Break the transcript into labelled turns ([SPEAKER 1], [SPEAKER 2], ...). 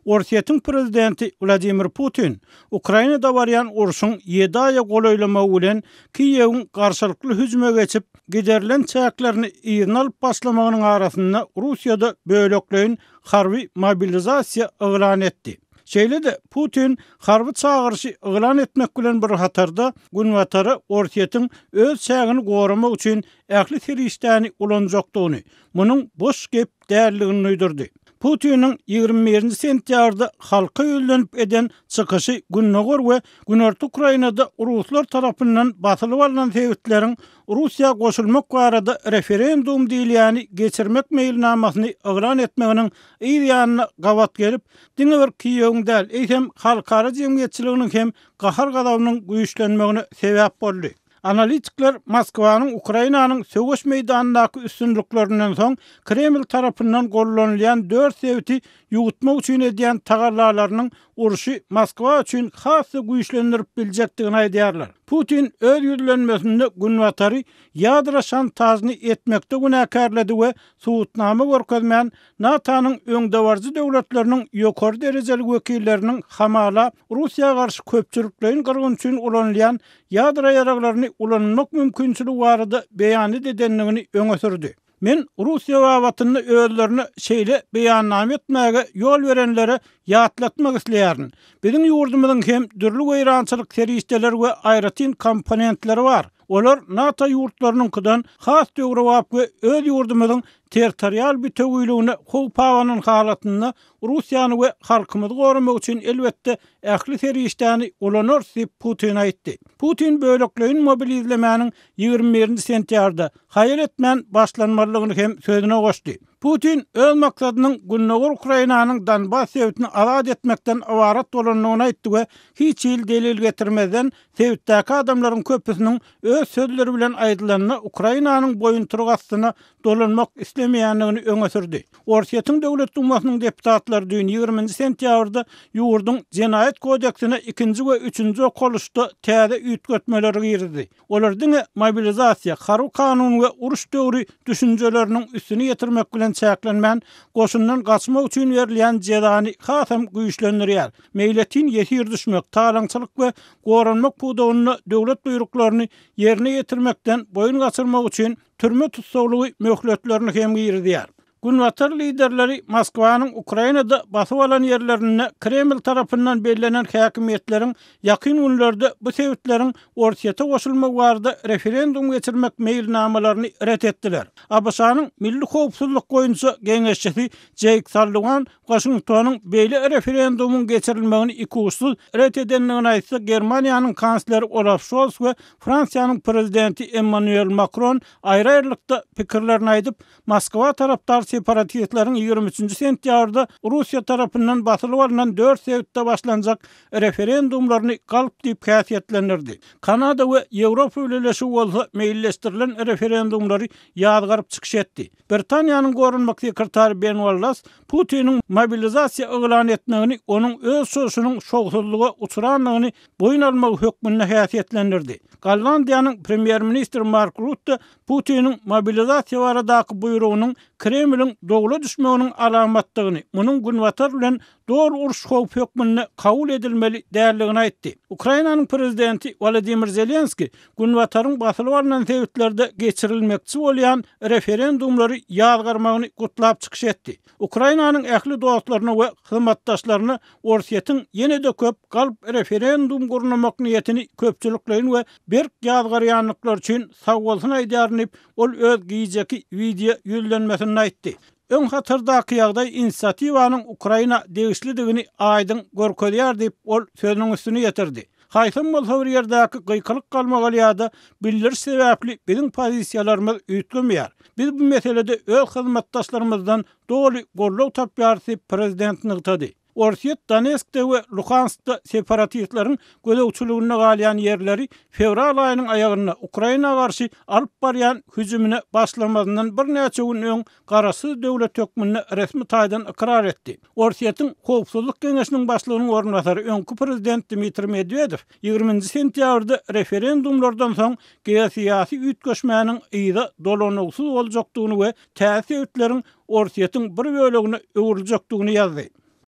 [SPEAKER 1] Orsiýetiň prezidenti Vladimir Putin Ukrainada barýan urşuň 7 aýa golaýlama bilen Kiýewiň garşylykly hüjüme geçip giderilen çäklerini ýygyny alyp başlamagynyň arasynda Russiýada bölekleýin harby mobilizasiýa eglan etdi. Şeýle-de Putin harby çağırşy eglan etmek bilen bir hatarda günwatary Orsiýetiň öz çägini goramak üçin ähli tirişdäni ulanjakdygyny, munyň boş gep däldigini duýdurdy. Putin'in 21 sentýarda halka ýölenip eden çykyşy günnägör we Günorta Ukrainada Ruslar tarapyndan batylyp alynan sebäpleriň Russiýa goşulmak barada referendum diýilýäni geçirmek meýilnamasyny eglan etmeginiň ýa-da gawat gelip, diňe bir Kiýewiň däl, eýsem halkara jemgyýetçiliginiň hem gahar gadawynyň güýçlenmegine sebäp boldy. Analitikler Moskwanyň Ukrainanyň söwüş meýdanyndaky üstünliklerinden soň Kreml tarapyndan gollanylýan 4 sebäti ýugutmak üçin edýän tagarlalarynyň urşy Moskwa üçin hasy güýçlendirip biljekdigini aýdýarlar. Putin öz ýüzlenmesinde günwatary ýadra şantażny etmekde günäkärledi we suwutnama görkezmän NATO'nyň öňdewarjy döwletleriniň ýokary derejeli wekilleriniň hamala Russiýa garşy köpçüliklerin gyrgyn üçin ulanylýan ýadra ýaraglaryny ulanmak mümkinçiligi barada beýan edenligini öňe sürdi. Men Russiýa wawatyny özlerini şeýle beýanname etmäge ýol berenlere ýatlatmak isleýärin. Biziň ýurdumyzyň hem dürli weýrançylyk terişdeler we aýratyn komponentleri bar. Olar NATO ýurtlarynyňkydan has döwre we öz ýurdumyzyň territorial bütünlüğüne howpawanyň halatynda Russiýany we halkymyzy goramak üçin elbetde ähli terişdäni ulanır diýip Putin aýtdy. Putin bölekleýin mobilizlemäniň 21 sentýarda haýal etmän başlanmalygyny hem sözüne goşdy. Putin öz maksadynyň günnägör Ukrainanyň Donbass sebätini azad etmekden awarat bolanyny aýtdy we hiç ýyl delil getirmeden sebätdäki adamlaryň köpüsiniň öz sözleri bilen aýdylanyna Ukrainanyň boýunturgasyna dolanmak islemeýänligini öňe sürdi. Orsiýetiň döwlet dumasynyň deputatlary dün 20 sentýarda ýurdun Jenaýat kodeksine 2-nji we 3-nji okuluşda täze üýtgetmeleri girdi. Olar diňe mobilizasiýa, harby kanun we uruş döwri düşünjeleriniň üstüne ýetirmek bilen çäklenmän goşundan gaçmak üçin berilýän jazany hasam güýçlendirýär. Meýletin ýetir düşmek, talaňçylyk we goranmak pudawyny döwlet buýruklaryny ýerine ýetirmekden boyun gaçyrmak üçin türme tutsaglygy möhletlerini hem girdiýär. Günwatar liderleri Moskwanyň Ukrainada basyp alan ýerlerine Kreml tarapyndan bellänen häkimiýetleriň ýakyn günlerde bu sebäpleriň Orsiýete goşulmak barada referendum geçirmek meýilnamalaryny ret etdiler. ABC-nyň Milli Howpsuzlyk goýunça geňeşçisi Jake Sullivan Washingtonyň beýle referendumuň geçirilmegini ikuwsuz ret edenligini aýtsa, Germaniýanyň kansleri Olaf Scholz we Fransiýanyň prezidenti Emmanuel Macron aýry-aýrylykda pikirlerini aýdyp, Moskwa tarapdar separatistlerin 23 sentýarda Russiýa tarapyndan batylyp alynan 4 sebäpde başlanjak referendumlaryny galyp diýip häsiýetlendirdi. Kanada we Ýewropa Birleşigi bolsa meýilleşdirilen referendumlary ýadgaryp çykyş etdi. Britaniýanyň gorunmak sekretary Ben Wallace Putiniň mobilizasiýa eglan etmegini onuň öz sözüniň şogsullyga uçuranlygyny boyun almak hökmüne häsiýetlendirdi. Gollandiýanyň premier ministri Mark Rutte Putiniň mobilizasiýa baradaky buýrugynyň Kremlin dogula düşmeginiň alamatdygyny, munyň günwatar bilen dor uruş howp hökmüne kabul edilmeli däldigini aýtdy. Ukrainanyň prezidenti Volodymyr Zelenski günwataryň basylyp alynan sebäplerde geçirilmekçi bolýan referendumlary ýadgarmagyny gutlap çykyş etdi. Ukrainanyň ähli dostlaryna we hyzmatdaşlaryna Orsiýetiň ýene-de köp galyp referendum gurnamak niýetini köpçüliklerin we berk ýadgarýanlyklar üçin sag bolsun aýdýarnyp ol öz giýjeki video ýüzlenmesini aýtdy. Öň hatyrdaky ýagdaý inisiatywanyň Ukraina degişlidigini aýdyň görkezýär diýip ol sözüniň üstüne ýetirdi. Haýsam bolsa bir ýerdäki gyýkylyk galmagal ýa-da bildiriş sebäpli biziň pozisiýalarymyz üýtlenmeýär. Biz bu meselede öz hyzmatdaşlarymyzdan doly gorlaw tapýar diýip prezident nygtady. Orsiýet, Donetskde we Luhanskda separatistlerin gözegçiligine galýan ýerleri fevral aýynyň aýagyna Ukraina garşy alyp barýan hüjümine başlamasyndan bir näçe gün öň garasyz döwlet hökmüne resmi taýdan ikrar etdi. Orsiýetiň Howpsuzlyk Geňeşiniň başlygynyň ornatary öňkü prezident Dmitri Medvedev 20 sentýarda referendumlardan soň geýsiýasy üýtgeşmäniň ýa-da dolanygsyz boljakdygyny we täsir ütleriň Orsiýetiň bir bölegine öwüriljekdigini ýazdy.